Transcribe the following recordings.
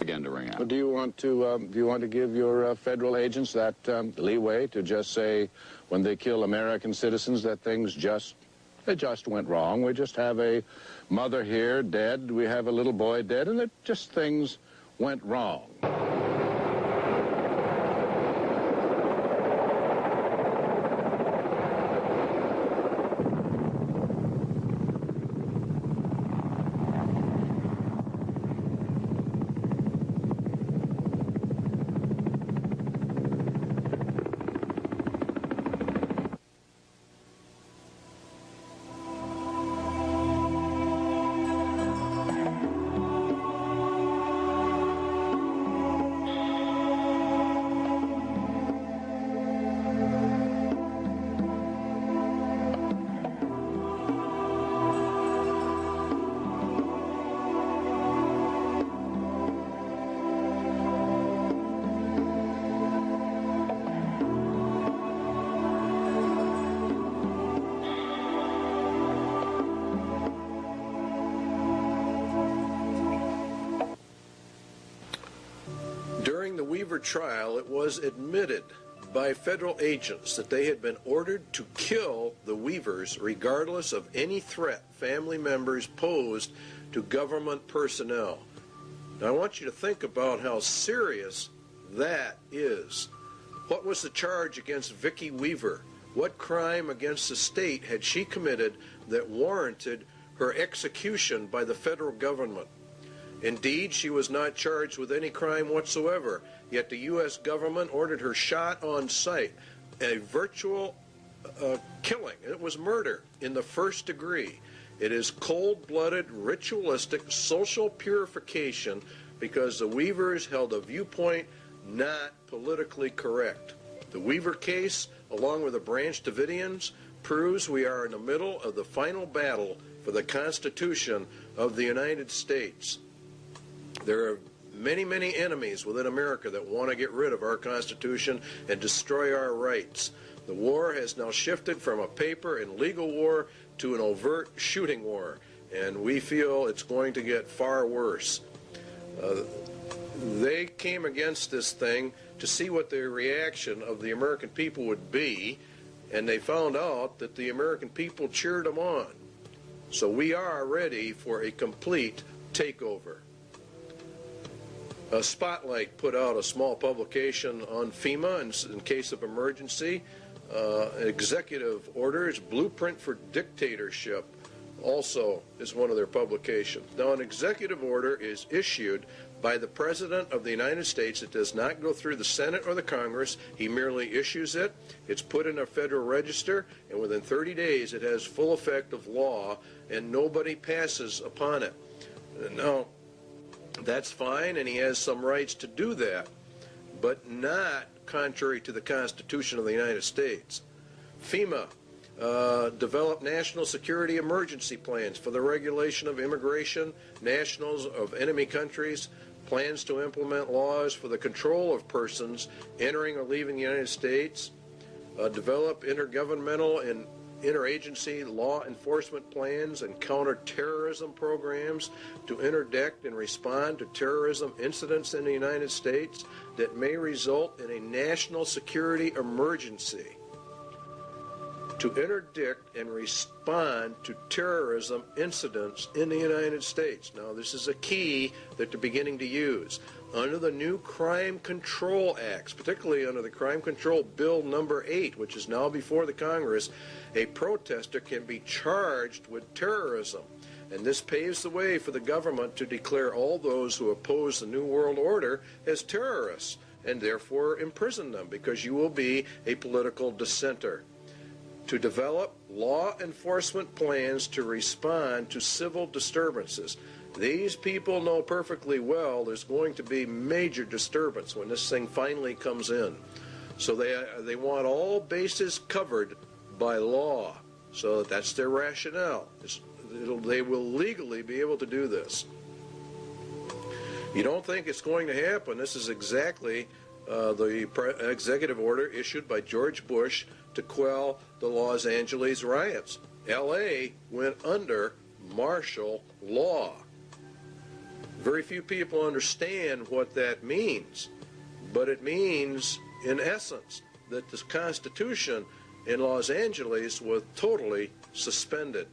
began to ring out. Well, do you want to give your federal agents that leeway to just say when they kill American citizens that things just went wrong? We just have a mother here dead, we have a little boy dead, and it just things went wrong. During the Weaver trial, it was admitted by federal agents that they had been ordered to kill the Weavers regardless of any threat family members posed to government personnel. Now, I want you to think about how serious that is. What was the charge against Vicki Weaver? What crime against the state had she committed that warranted her execution by the federal government? Indeed, she was not charged with any crime whatsoever, yet the U.S. government ordered her shot on sight, a virtual killing. It was murder in the first degree. It is cold-blooded, ritualistic, social purification because the Weavers held a viewpoint not politically correct. The Weaver case, along with the Branch Davidians, proves we are in the middle of the final battle for the Constitution of the United States. There are many, many enemies within America that want to get rid of our Constitution and destroy our rights. The war has now shifted from a paper and legal war to an overt shooting war, and we feel it's going to get far worse. They came against this thing to see what the reaction of the American people would be, and they found out that the American people cheered them on. So we are ready for a complete takeover. Spotlight put out a small publication on FEMA in case of emergency. Executive orders, Blueprint for Dictatorship, also is one of their publications. Now, an executive order is issued by the President of the United States. It does not go through the Senate or the Congress. He merely issues it. It's put in a federal register, and within 30 days it has full effect of law, and nobody passes upon it. Now, that's fine, and he has some rights to do that, but not contrary to the Constitution of the United States. FEMA developed national security emergency plans for the regulation of immigration, nationals of enemy countries, plans to implement laws for the control of persons entering or leaving the United States, develop intergovernmental and interagency law enforcement plans and counterterrorism programs to interdict and respond to terrorism incidents in the United States that may result in a national security emergency. To interdict and respond to terrorism incidents in the United States. Now, this is a key that they're beginning to use. Under the new Crime Control Acts, particularly under the Crime Control Bill number 8, which is now before the Congress, a protester can be charged with terrorism. And this paves the way for the government to declare all those who oppose the New World Order as terrorists, and therefore imprison them, because you will be a political dissenter. To develop law enforcement plans to respond to civil disturbances. These people know perfectly well there's going to be major disturbance when this thing finally comes in. So they want all bases covered by law. So that's their rationale. They will legally be able to do this. You don't think it's going to happen. This is exactly the executive order issued by George Bush to quell the Los Angeles riots. L.A. went under martial law. Very few people understand what that means, but it means, in essence, that the Constitution in Los Angeles was totally suspended.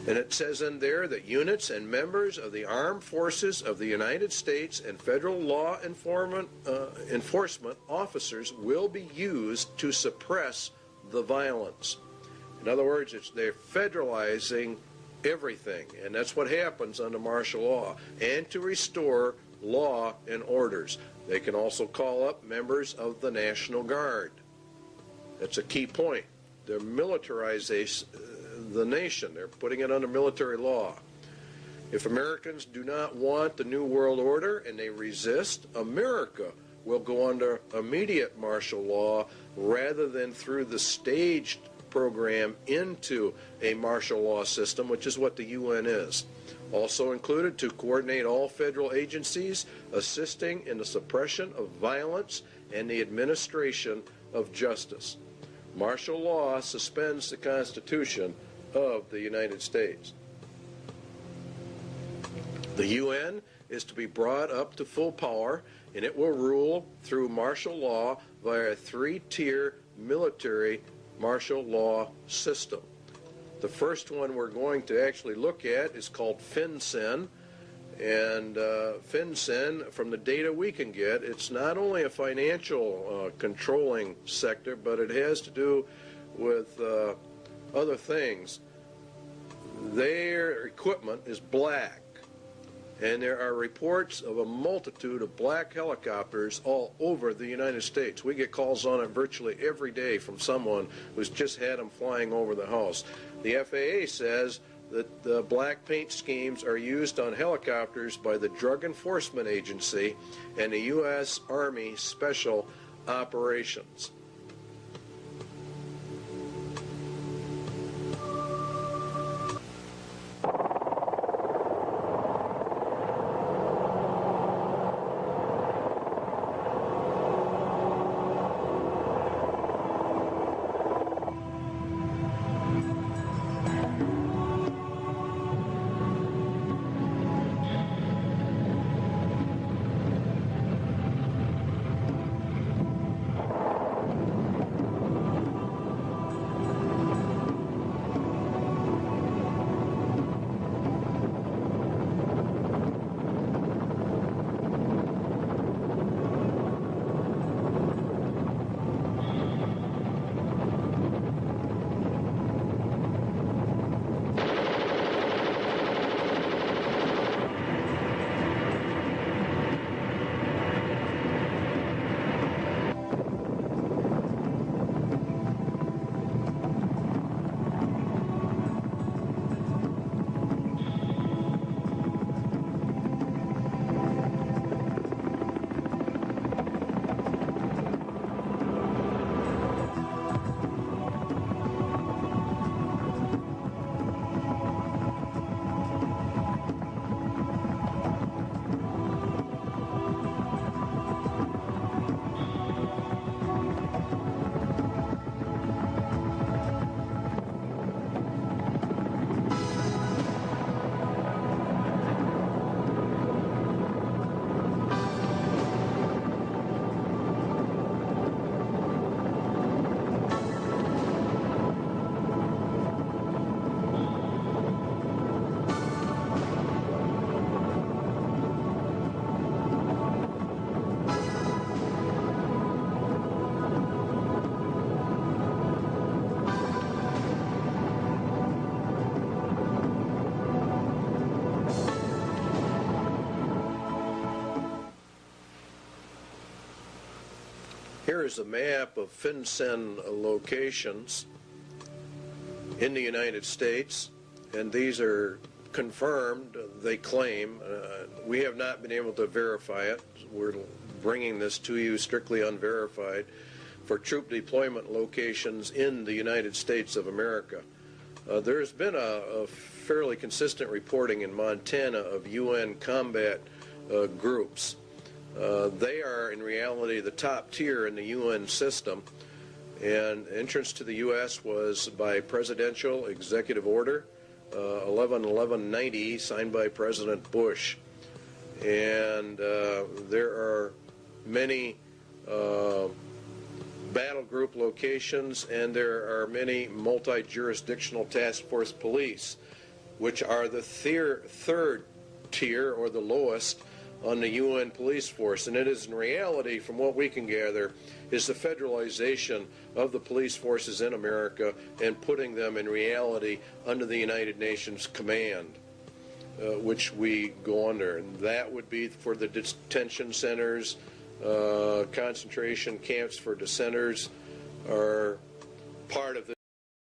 And it says in there that units and members of the armed forces of the United States and federal law enforcement officers will be used to suppress the violence. In other words, they're federalizing everything, and that's what happens under martial law, and to restore law and orders. They can also call up members of the National Guard. That's a key point. They're militarizing the nation. They're putting it under military law. If Americans do not want the New World Order and they resist, America will go under immediate martial law rather than through the staged program into a martial law system, which is what the UN is. Also included to coordinate all federal agencies assisting in the suppression of violence and the administration of justice. Martial law suspends the Constitution of the United States. The UN is to be brought up to full power, and it will rule through martial law via a three-tier military martial law system. The first one we're going to actually look at is called FinCEN, and FinCEN, from the data we can get, it's not only a financial controlling sector, but it has to do with other things. Their equipment is black, and there are reports of a multitude of black helicopters all over the United States. We get calls on it virtually every day from someone who's just had them flying over the house. The FAA says that the black paint schemes are used on helicopters by the Drug Enforcement Agency and the U.S. Army Special Operations. Here is a map of FinCEN locations in the United States, and these are confirmed, they claim. We have not been able to verify it. We're bringing this to you strictly unverified for troop deployment locations in the United States of America. There's been a fairly consistent reporting in Montana of UN combat groups. They are in reality the top tier in the UN system, and entrance to the U.S. was by presidential executive order 11/11/90, signed by President Bush. And there are many battle group locations, and there are many multi-jurisdictional task force police, which are the third tier, or the lowest, on the UN police force. And it is, in reality, from what we can gather, is the federalization of the police forces in America and putting them in reality under the United Nations command, which we go under. And that would be for the detention centers, concentration camps for dissenters are part of the